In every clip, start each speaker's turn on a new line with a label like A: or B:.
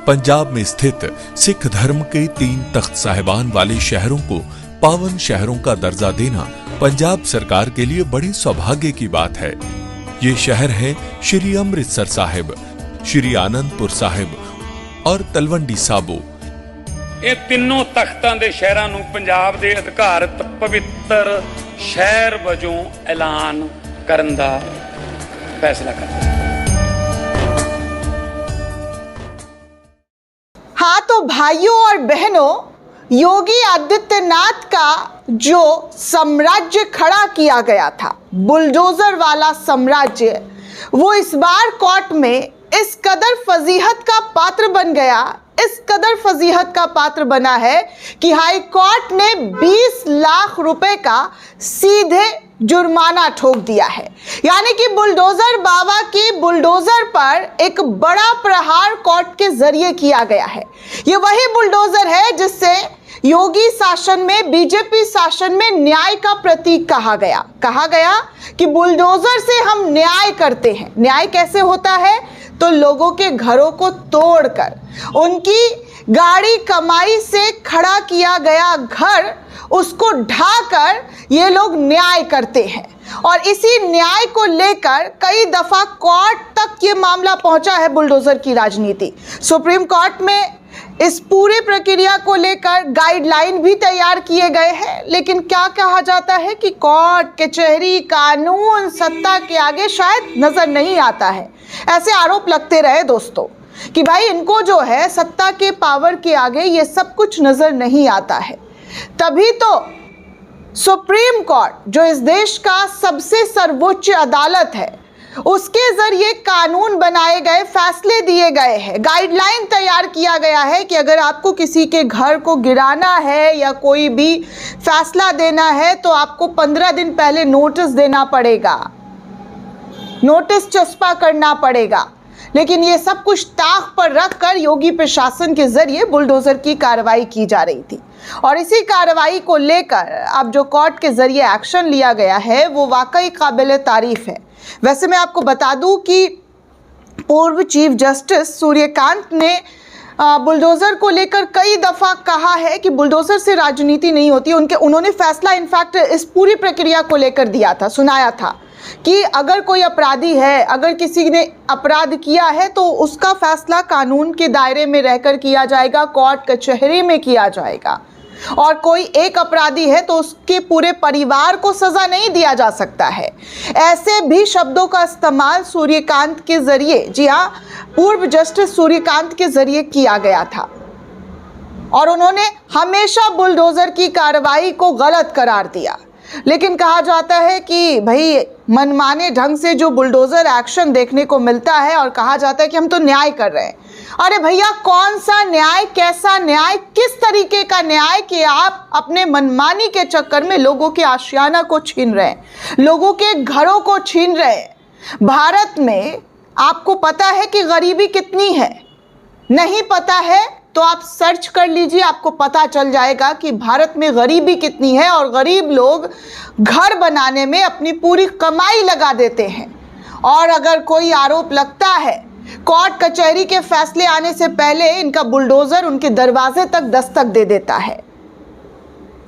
A: पंजाब में स्थित सिख धर्म के 3 तख्त साहिबान वाले शहरों को पावन शहरों का दर्जा देना पंजाब सरकार के लिए बड़े सौभाग्य की बात है। ये शहर है श्री अमृतसर साहिब, श्री आनंदपुर साहिब और तलवंडी साबो।
B: ਇਹ ਤਿੰਨੋਂ ਤਖਤਾਂ ਦੇ ਸ਼ਹਿਰਾਂ ਨੂੰ ਪੰਜਾਬ ਦੇ ਅਧਿਕਾਰਤ ਪਵਿੱਤਰ ਸ਼ਹਿਰ ਵਜੋਂ ਐਲਾਨ ਕਰਨ ਦਾ ਫੈਸਲਾ ਕਰਦਾ ਹੈ।
C: हाँ तो भाइयों और बहनों, योगी आदित्यनाथ का जो साम्राज्य खड़ा किया गया था, बुलडोजर वाला साम्राज्य, वो इस बार कोर्ट में इस कदर फजीहत का पात्र बन गया, इस कदर फजीहत का पात्र बना है कि हाई कोर्ट ने 20 लाख रुपए का सीधे जुर्माना ठोक दिया है। यानी कि बुलडोजर बाबा की बुलडोजर पर एक बड़ा प्रहार कोर्ट के जरिए किया गया है। ये वही बुलडोजर है जिससे योगी शासन में, बीजेपी शासन में न्याय का प्रतीक कहा गया कि बुलडोजर से हम न्याय करते हैं। न्याय कैसे होता है? तो लोगों के घरों को तोड़कर, उनकी गाड़ी कमाई से खड़ा किया गया घर, उसको ढाकर ये लोग न्याय करते हैं। और इसी न्याय को लेकर कई दफा कोर्ट तक ये मामला पहुंचा है, बुलडोजर की राजनीति। सुप्रीम कोर्ट में इस पूरी प्रक्रिया को लेकर गाइडलाइन भी तैयार किए गए हैं, लेकिन क्या कहा जाता है कि कोर्ट, कचहरी, कानून, सत्ता के आगे शायद नजर नहीं आता है। ऐसे आरोप लगते रहे दोस्तों कि भाई इनको जो है सत्ता के पावर के आगे ये सब कुछ नजर नहीं आता है। तभी तो सुप्रीम कोर्ट, जो इस देश का सबसे सर्वोच्च अदालत है, उसके जरिए कानून बनाए गए, फैसले दिए गए हैं, गाइडलाइन तैयार किया गया है कि अगर आपको किसी के घर को गिराना है या कोई भी फैसला देना है तो आपको 15 दिन पहले नोटिस देना पड़ेगा, नोटिस चस्पा करना पड़ेगा। लेकिन ये सब कुछ ताक पर रखकर योगी प्रशासन के जरिए बुलडोजर की कार्रवाई की जा रही थी। और इसी कार्रवाई को लेकर अब जो कोर्ट के जरिए एक्शन लिया गया है वो वाकई काबिल तारीफ है। वैसे मैं आपको बता दूं कि पूर्व चीफ जस्टिस सूर्यकांत ने बुलडोजर को लेकर कई दफा कहा है कि बुलडोजर से राजनीति नहीं होती। उन्होंने फैसला इनफैक्ट इस पूरी प्रक्रिया को लेकर दिया था, सुनाया था कि अगर कोई अपराधी है, अगर किसी ने अपराध किया है तो उसका फैसला कानून के दायरे में रहकर किया जाएगा, कोर्ट कचहरी में किया जाएगा। और कोई एक अपराधी है तो उसके पूरे परिवार को सजा नहीं दिया जा सकता है। ऐसे भी शब्दों का इस्तेमाल सूर्यकांत के जरिए, जी हाँ, पूर्व जस्टिस सूर्यकांत के जरिए किया गया था। और उन्होंने हमेशा बुलडोजर की कार्रवाई को गलत करार दिया। लेकिन कहा जाता है कि भाई मनमाने ढंग से जो बुलडोजर एक्शन देखने को मिलता है और कहा जाता है कि हम तो न्याय कर रहे हैं। अरे भैया, कौन सा न्याय, कैसा न्याय, किस तरीके का न्याय कि आप अपने मनमानी के चक्कर में लोगों के आशियाना को छीन रहे हैं, लोगों के घरों को छीन रहे हैं। भारत में आपको पता है कि गरीबी कितनी है? नहीं पता है तो आप सर्च कर लीजिए, आपको पता चल जाएगा कि भारत में गरीबी कितनी है। और गरीब लोग घर बनाने में अपनी पूरी कमाई लगा देते हैं। और अगर कोई आरोप लगता है, कोर्ट कचहरी के फैसले आने से पहले इनका बुलडोजर उनके दरवाजे तक दस्तक दे देता है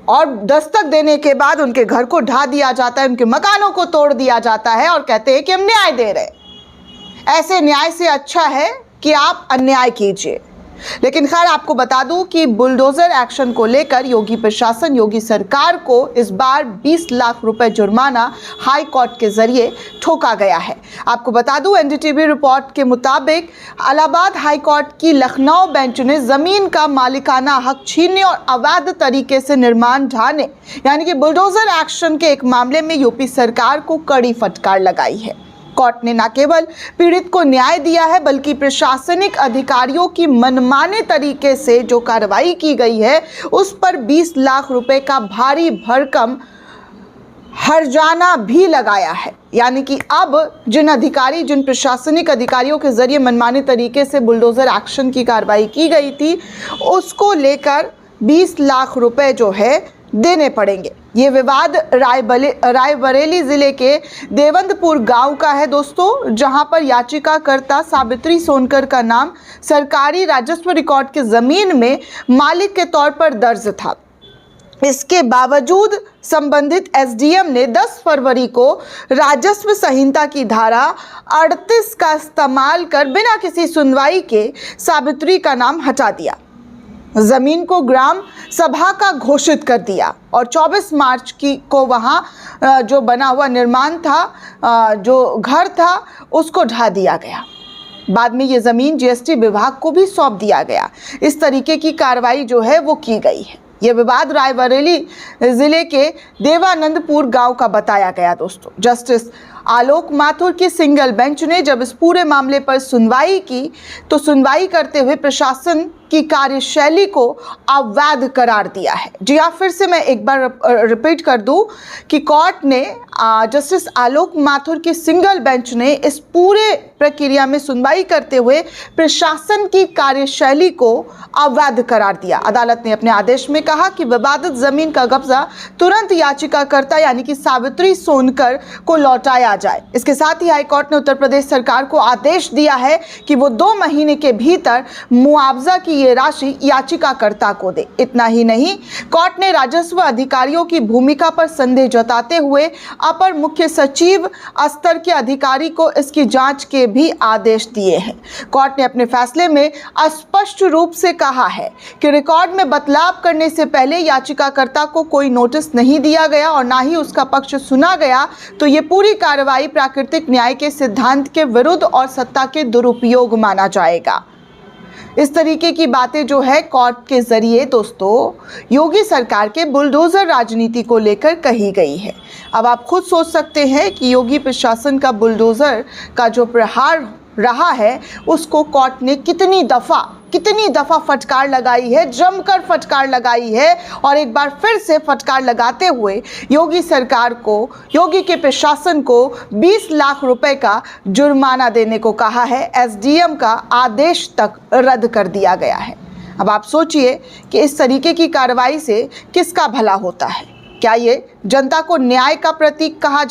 C: और दस्तक देने के बाद उनके घर को ढा दिया जाता है, उनके मकानों को तोड़ दिया जाता है और कहते हैं कि हम न्याय दे रहे हैं। ऐसे न्याय से अच्छा है कि आप अन्याय कीजिए। लेकिन खैर, आपको बता दूं कि बुलडोजर एक्शन को लेकर योगी प्रशासन, योगी सरकार को इस बार 20 लाख रुपए जुर्माना हाई कोर्ट के जरिए ठोका गया है। आपको बता दूं, एनडीटीवी रिपोर्ट के मुताबिक इलाहाबाद हाई कोर्ट की लखनऊ बेंच ने जमीन का मालिकाना हक छीनने और अवैध तरीके से निर्माण ढाने, यानी कि बुलडोजर एक्शन के एक मामले में यूपी सरकार को कड़ी फटकार लगाई है। कोर्ट ने न केवल पीड़ित को न्याय दिया है, बल्कि प्रशासनिक अधिकारियों की मनमाने तरीके से जो कार्रवाई की गई है उस पर 20 लाख रुपए का भारी भरकम हर्जाना भी लगाया है। यानी कि अब जिन प्रशासनिक अधिकारियों के जरिए मनमाने तरीके से बुलडोजर एक्शन की कार्रवाई की गई थी, उसको लेकर 20 लाख रुपए जो है देने पड़ेंगे। ये विवाद रायबरेली जिले के देवंदपुर गांव का है दोस्तों, जहां पर याचिकाकर्ता सावित्री सोनकर का नाम सरकारी राजस्व रिकॉर्ड की जमीन में मालिक के तौर पर दर्ज था। इसके बावजूद संबंधित एसडीएम ने 10 फरवरी को राजस्व संहिता की धारा 38 का इस्तेमाल कर बिना किसी सुनवाई के सावित्री का नाम हटा दिया, जमीन को ग्राम सभा का घोषित कर दिया और 24 मार्च को वहां जो बना हुआ निर्माण था, जो घर था, उसको ढा दिया गया। बाद में ये ज़मीन जीएसटी विभाग को भी सौंप दिया गया। इस तरीके की कार्रवाई जो है वो की गई है। ये विवाद रायबरेली जिले के देवानंदपुर गांव का बताया गया दोस्तों। जस्टिस आलोक माथुर की सिंगल बेंच ने जब इस पूरे मामले पर सुनवाई की तो सुनवाई करते हुए प्रशासन की कार्यशैली को अवैध करार दिया है। जी हाँ, फिर से मैं एक बार रिपीट कर दूं कि कोर्ट ने जस्टिस आलोक माथुर की सिंगल बेंच ने इस पूरे प्रक्रिया में सुनवाई करते हुए प्रशासन की कार्यशैली को अवैध करार दिया। अदालत ने अपने आदेश में कहा कि विवादित जमीन का कब्जा तुरंत याचिकाकर्ता यानी कि सावित्री सोनकर को लौटाया जाए। इसके साथ ही हाईकोर्ट ने उत्तर प्रदेश सरकार को आदेश दिया है कि वो 2 महीने के भीतर मुआवजा की ये राशि याचिकाकर्ता को दे। इतना ही नहीं, कोर्ट ने राजस्व अधिकारियों की भूमिका पर संदेह जताते हुए अपर मुख्य सचिव स्तर के अधिकारी को इसकी जांच के भी आदेश दिए हैं। कोर्ट ने अपने फैसले में स्पष्ट रूप से कहा है कि रिकॉर्ड में बदलाव करने से पहले याचिकाकर्ता को कोई नोटिस नहीं दिया गया और ना ही उसका पक्ष सुना गया, तो ये पूरी कार्रवाई प्राकृतिक न्याय के सिद्धांत के विरुद्ध और सत्ता के दुरुपयोग माना जाएगा। इस तरीके की बातें जो है कोर्ट के जरिए दोस्तों योगी सरकार के बुलडोजर राजनीति को लेकर कही गई है। अब आप खुद सोच सकते हैं कि योगी प्रशासन का बुलडोजर का जो प्रहार रहा है उसको कोर्ट ने कितनी दफा फटकार लगाई है, जमकर फटकार लगाई है और एक बार फिर से फटकार लगाते हुए योगी सरकार को, योगी के प्रशासन को 20 लाख रुपए का जुर्माना देने को कहा है। एसडीएम का आदेश तक रद्द कर दिया गया है। अब आप सोचिए कि इस तरीके की कार्रवाई से किसका भला होता है? क्या ये जनता को न्याय का प्रतीक कहा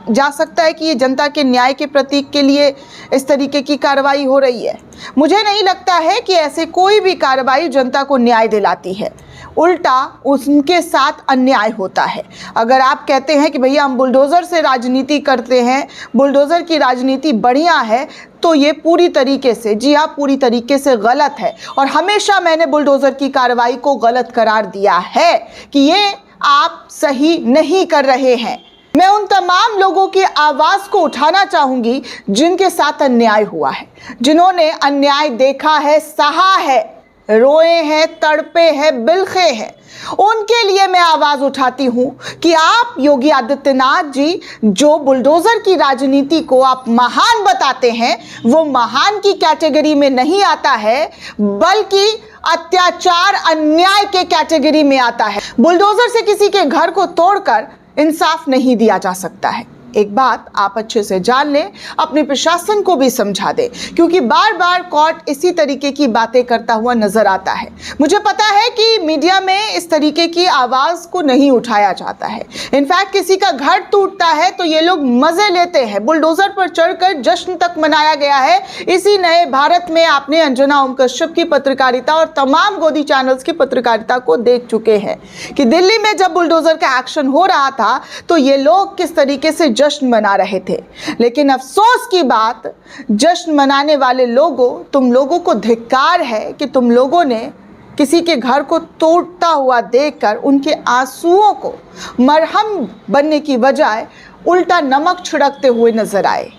C: जा सकता है कि ये जनता के न्याय के प्रतीक के लिए इस तरीके की कार्रवाई हो रही है? मुझे नहीं लगता है कि ऐसे कोई भी कार्रवाई जनता को न्याय दिलाती है, उल्टा उनके साथ अन्याय होता है। अगर आप कहते हैं कि भैया हम बुलडोज़र से राजनीति करते हैं, बुलडोज़र की राजनीति बढ़िया है, तो ये पूरी तरीके से, जी हाँ, पूरी तरीके से गलत है। और हमेशा मैंने बुलडोज़र की कार्रवाई को गलत करार दिया है कि ये आप सही नहीं कर रहे हैं। मैं उन तमाम लोगों की आवाज़ को उठाना चाहूँगी जिनके साथ अन्याय हुआ है, जिन्होंने अन्याय देखा है, सहा है, रोए हैं, तड़पे हैं, बिलखे हैं। उनके लिए मैं आवाज़ उठाती हूँ कि आप योगी आदित्यनाथ जी, जो बुलडोज़र की राजनीति को आप महान बताते हैं, वो महान की कैटेगरी में नहीं आता है, बल्कि अत्याचार, अन्याय के कैटेगरी में आता है। बुलडोज़र से किसी के घर को तोड़कर इंसाफ नहीं दिया जा सकता है। एक बात आप अच्छे से जान लें, अपने प्रशासन को भी समझा दें, क्योंकि बार बार कोर्ट इसी तरीके की बातें करता हुआ नजर आता है। मुझे पता है कि मीडिया में इस तरीके की आवाज़ को नहीं उठाया जाता है। इनफैक्ट किसी का घर टूटता है तो ये लोग मज़े लेते हैं, बुलडोज़र पर चढ़कर जश्न तक मनाया गया है। इसी नए भारत में आपने अंजना ओम कश्यप की पत्रकारिता और तमाम गोदी चैनल्स की पत्रकारिता को देख चुके हैं कि दिल्ली में जब बुलडोज़र का एक्शन हो रहा था तो ये लोग किस तरीके से जश्न मना रहे थे। लेकिन अफसोस की बात, जश्न मनाने वाले लोगों, तुम लोगों को धिक्कार है कि तुम लोगों ने किसी के घर को टूटता हुआ देखकर उनके आंसुओं को मरहम बनने की बजाय उल्टा नमक छिड़कते हुए नजर आए।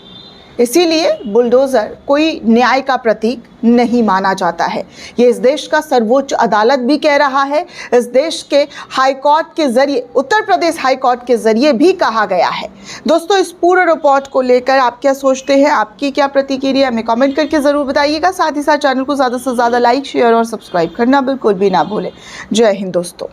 C: इसीलिए बुलडोज़र कोई न्याय का प्रतीक नहीं माना जाता है। ये इस देश का सर्वोच्च अदालत भी कह रहा है, इस देश के हाई कोर्ट के जरिए, उत्तर प्रदेश हाई कोर्ट के जरिए भी कहा गया है। दोस्तों, इस पूरे रिपोर्ट को लेकर आप क्या सोचते हैं, आपकी क्या प्रतिक्रिया, हमें कमेंट करके ज़रूर बताइएगा। साथ ही साथ चैनल को ज़्यादा से ज़्यादा लाइक, शेयर और सब्सक्राइब करना बिल्कुल भी ना भूलें। जय हिंद दोस्तों।